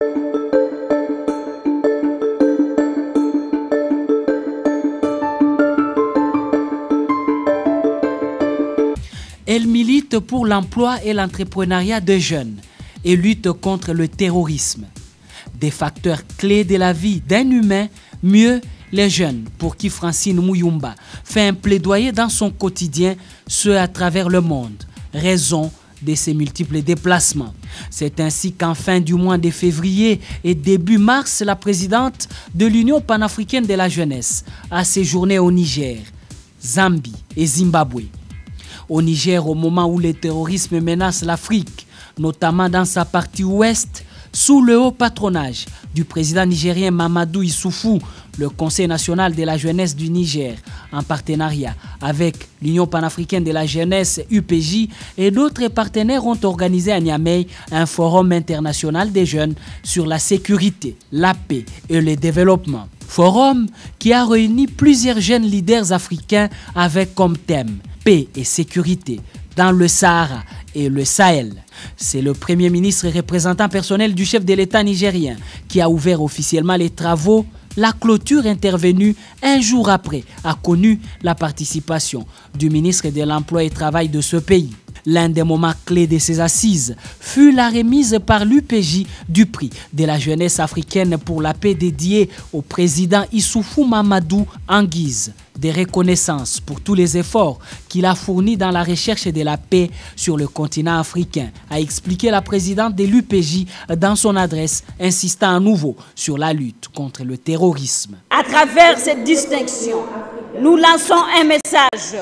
Elle milite pour l'emploi et l'entrepreneuriat des jeunes et lutte contre le terrorisme. Des facteurs clés de la vie d'un humain, mieux les jeunes, pour qui Francine Muyumba fait un plaidoyer dans son quotidien, ce à travers le monde, raison de ses multiples déplacements. C'est ainsi qu'en fin du mois de février et début mars, la présidente de l'Union panafricaine de la jeunesse a séjourné au Niger, Zambie et Zimbabwe. Au Niger, au moment où le terrorisme menace l'Afrique, notamment dans sa partie ouest, sous le haut patronage du président nigérien Mamadou Issoufou, le Conseil national de la jeunesse du Niger, en partenariat avec l'Union panafricaine de la jeunesse UPJ et d'autres partenaires, ont organisé à Niamey un forum international des jeunes sur la sécurité, la paix et le développement. Forum qui a réuni plusieurs jeunes leaders africains avec comme thème paix et sécurité dans le Sahara et le Sahel. C'est le Premier ministre représentant personnel du chef de l'État nigérien qui a ouvert officiellement les travaux. La clôture intervenue un jour après a connu la participation du ministre de l'Emploi et du Travail de ce pays. L'un des moments clés de ces assises fut la remise par l'UPJ du prix de la jeunesse africaine pour la paix dédié au président Issoufou Mamadou en guise de reconnaissance pour tous les efforts qu'il a fournis dans la recherche de la paix sur le continent africain, a expliqué la présidente de l'UPJ dans son adresse, insistant à nouveau sur la lutte contre le terrorisme. À travers cette distinction, nous lançons un message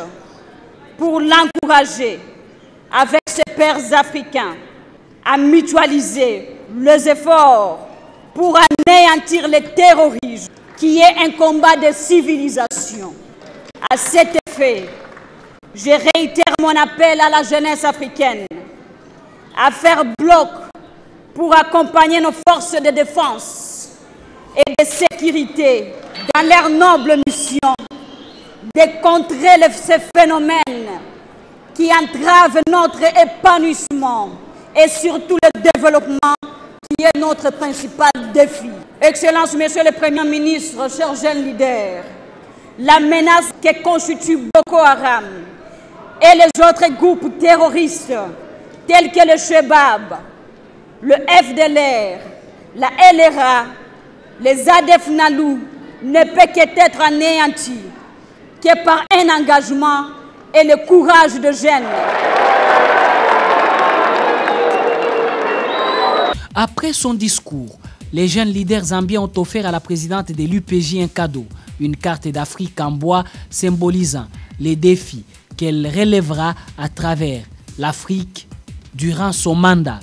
pour l'encourager avec ses pairs africains à mutualiser les efforts pour anéantir le terrorisme, qui est un combat de civilisation. À cet effet, je réitère mon appel à la jeunesse africaine à faire bloc pour accompagner nos forces de défense et de sécurité dans leur noble mission de contrer ces phénomènes qui entravent notre épanouissement et surtout le développement, qui est notre principal défi. Excellence, Monsieur le Premier ministre, chers jeunes leaders, la menace que constitue Boko Haram et les autres groupes terroristes tels que le Chebab, le FDLR, la LRA, les ADF Nalou ne peut qu'être anéanti que par un engagement et le courage de jeunes. Après son discours, les jeunes leaders zambiens ont offert à la présidente de l'UPJ un cadeau, une carte d'Afrique en bois symbolisant les défis qu'elle relèvera à travers l'Afrique durant son mandat.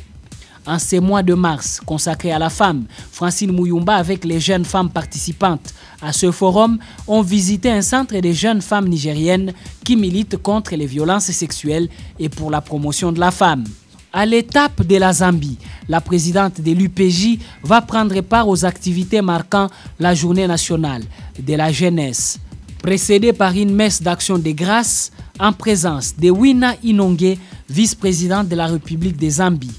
En ces mois de mars consacrés à la femme, Francine Muyumba avec les jeunes femmes participantes à ce forum ont visité un centre de jeunes femmes nigériennes qui militent contre les violences sexuelles et pour la promotion de la femme. À l'étape de la Zambie, la présidente de l'UPJ va prendre part aux activités marquant la journée nationale de la jeunesse, précédée par une messe d'action de grâce en présence de Wina Inongue, vice-présidente de la République de Zambie.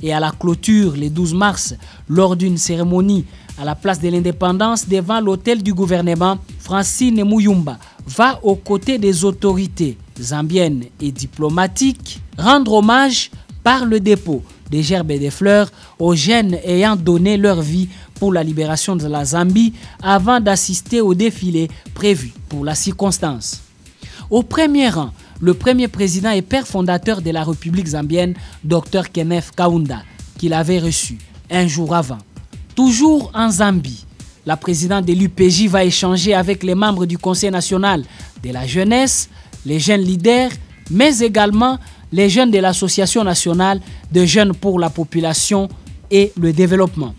Et à la clôture, le 12 mars, lors d'une cérémonie à la place de l'Indépendance devant l'hôtel du gouvernement, Francine Muyumba va aux côtés des autorités zambiennes et diplomatiques rendre hommage par le dépôt des gerbes et des fleurs aux jeunes ayant donné leur vie pour la libération de la Zambie avant d'assister au défilé prévu pour la circonstance. Au premier rang, le premier président et père fondateur de la République zambienne, Dr Kenneth Kaunda, qu'il avait reçu un jour avant. Toujours en Zambie, la présidente de l'UPJ va échanger avec les membres du Conseil national de la jeunesse, les jeunes leaders, mais également les jeunes de l'Association nationale de jeunes pour la population et le développement.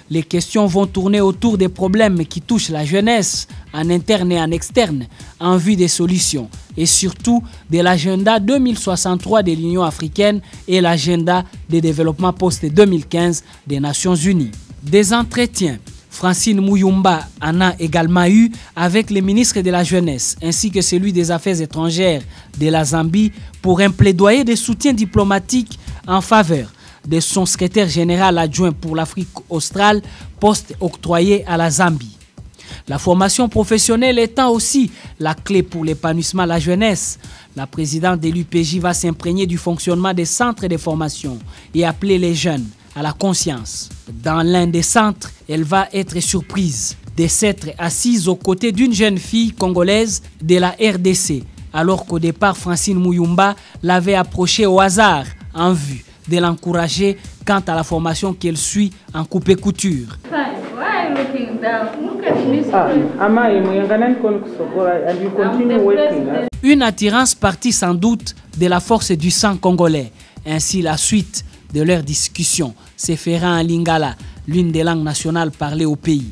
Les questions vont tourner autour des problèmes qui touchent la jeunesse, en interne et en externe, en vue des solutions, et surtout de l'agenda 2063 de l'Union africaine et l'agenda de développement post-2015 des Nations Unies. Des entretiens, Francine Muyumba en a également eu avec le ministre de la Jeunesse ainsi que celui des Affaires étrangères de la Zambie pour un plaidoyer de soutien diplomatique en faveur de son secrétaire général adjoint pour l'Afrique australe, poste octroyé à la Zambie. La formation professionnelle étant aussi la clé pour l'épanouissement de la jeunesse, la présidente de l'UPJ va s'imprégner du fonctionnement des centres de formation et appeler les jeunes à la conscience. Dans l'un des centres, elle va être surprise de s'être assise aux côtés d'une jeune fille congolaise de la RDC, alors qu'au départ, Francine Muyumba l'avait approchée au hasard en vue de l'encourager quant à la formation qu'elle suit en coupe-couture. Une attirance partie sans doute de la force du sang congolais. Ainsi, la suite de leur discussion se fera en lingala, l'une des langues nationales parlées au pays.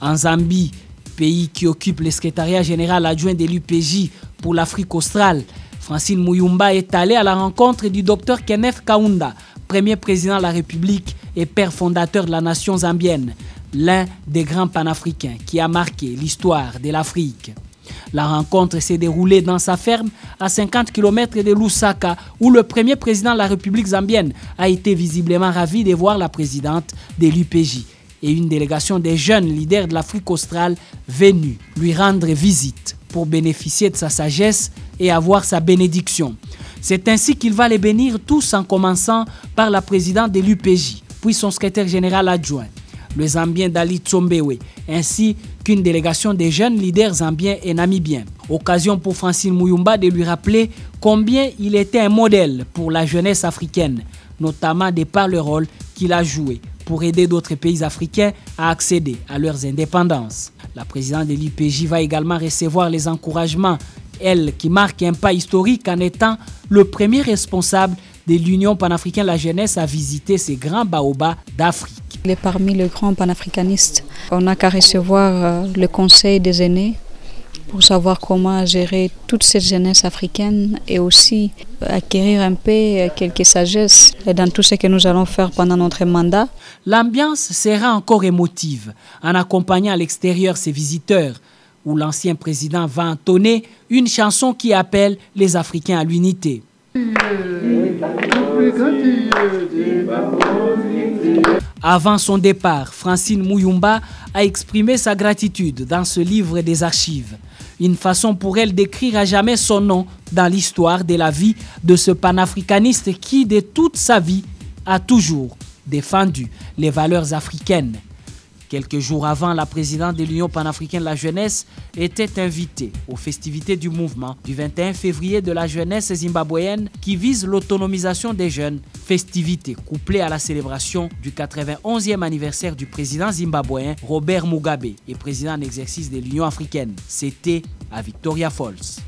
En Zambie, pays qui occupe le secrétariat général adjoint de l'UPJ pour l'Afrique australe, Francine Muyumba est allée à la rencontre du docteur Kenneth Kaunda, premier président de la République et père fondateur de la nation zambienne, l'un des grands panafricains qui a marqué l'histoire de l'Afrique. La rencontre s'est déroulée dans sa ferme à 50 km de Lusaka, où le premier président de la République zambienne a été visiblement ravi de voir la présidente de l'UPJ et une délégation des jeunes leaders de l'Afrique australe venus lui rendre visite pour bénéficier de sa sagesse et avoir sa bénédiction. C'est ainsi qu'il va les bénir tous, en commençant par la présidente de l'UPJ, puis son secrétaire général adjoint, le Zambien Dali Tsombewe, ainsi qu'une délégation des jeunes leaders zambiens et namibiens. Occasion pour Francine Muyumba de lui rappeler combien il était un modèle pour la jeunesse africaine, notamment de par le rôle qu'il a joué pour aider d'autres pays africains à accéder à leurs indépendances. La présidente de l'UPJ va également recevoir les encouragements, elle qui marque un pas historique en étant le premier responsable de l'Union panafricaine de la jeunesse à visiter ces grands baobabs d'Afrique. Il est parmi les grands panafricanistes. On n'a qu'à recevoir le conseil des aînés pour savoir comment gérer toute cette jeunesse africaine et aussi acquérir un peu quelques sagesses dans tout ce que nous allons faire pendant notre mandat. L'ambiance sera encore émotive en accompagnant à l'extérieur ses visiteurs, où l'ancien président va entonner une chanson qui appelle les Africains à l'unité. Avant son départ, Francine Muyumba a exprimé sa gratitude dans ce livre des archives. Une façon pour elle d'écrire à jamais son nom dans l'histoire de la vie de ce panafricaniste qui, de toute sa vie, a toujours défendu les valeurs africaines. Quelques jours avant, la présidente de l'Union panafricaine de la jeunesse était invitée aux festivités du mouvement du 21 février de la jeunesse zimbabwéenne qui vise l'autonomisation des jeunes. Festivités couplées à la célébration du 91e anniversaire du président zimbabwéen Robert Mugabe et président en exercice de l'Union africaine. C'était à Victoria Falls.